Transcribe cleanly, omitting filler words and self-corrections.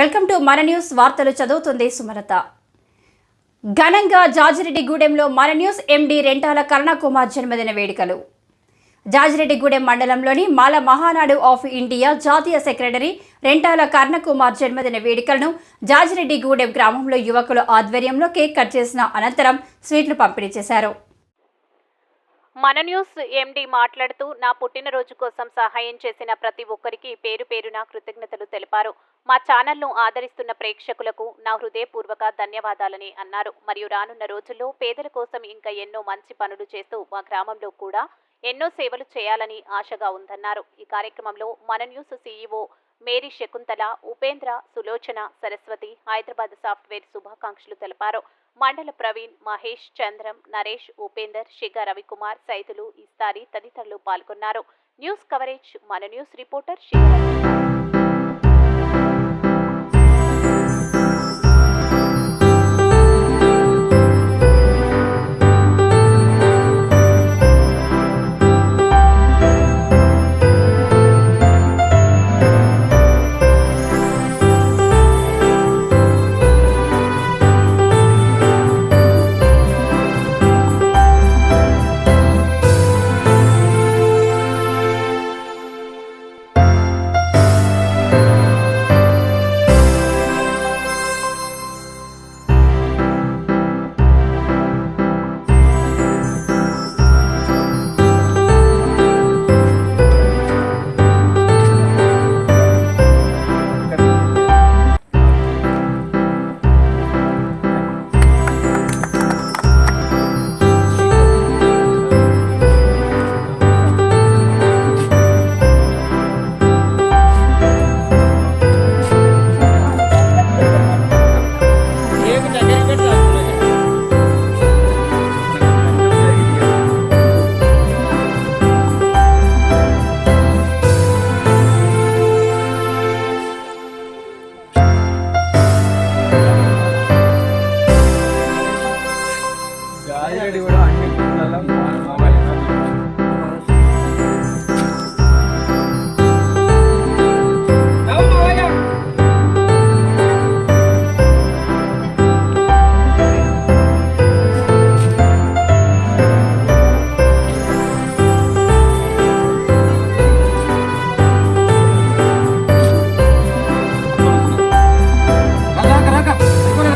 Welcome to మన news. వార్తలు చదువుతుంది సుమలత. ఘనంగా జాజిరెడ్డిగూడెంలో మన న్యూస్ ఎండి రెంటాల కరుణకుమార్ జన్మదిన వేడుకలు. జాజిరెడ్డిగూడెం మండలంలోని మాల మహానాడు ఆఫ్ ఇండియా జాతీయ సెక్రటరీ రెంటాల కరుణకుమార్ జన్మదిన వేడుకలను జాజిరెడ్డిగూడెం గ్రామంలో యువకుల ఆధ్వర్యంలో కేక్ కట్ చేసిన అనంతరం స్వీట్లు పంపిణీ చేశారు. మన న్యూస్ ఎండి మాట్లాడుతూ నా పుట్టినరోజు కోసం సహాయం చేసిన ప్రతి ఒక్కరికి పేరు పేరున కృతజ్ఞతలు తెలిపారు. మా ఛానల్ను ఆదరిస్తున్న ప్రేక్షకులకు నా హృదయపూర్వక ధన్యవాదాలని అన్నారు. మరియు రానున్న రోజుల్లో పేదల కోసం ఇంకా ఎన్నో మంచి పనులు చేస్తూ మా గ్రామంలో కూడా ఎన్నో సేవలు చేయాలని ఆశగా ఉందన్నారు. ఈ కార్యక్రమంలో మన news CEO Mary Shakuntala, Upendra, Sulochana, Saraswati, Hyderabad software శుభాకాంక్షలు తెలిపారు. మండల ప్రవీణ్, మహేష్, చంద్రం, నరేష్, ఉపేందర్, శిఖ రవికుమార్, సైతులు, ఇస్తారి తదితరులు పాల్గొన్నారు. న్యూస్ కవరేజ్ మన న్యూస్ రిపోర్టర్ శిఖ.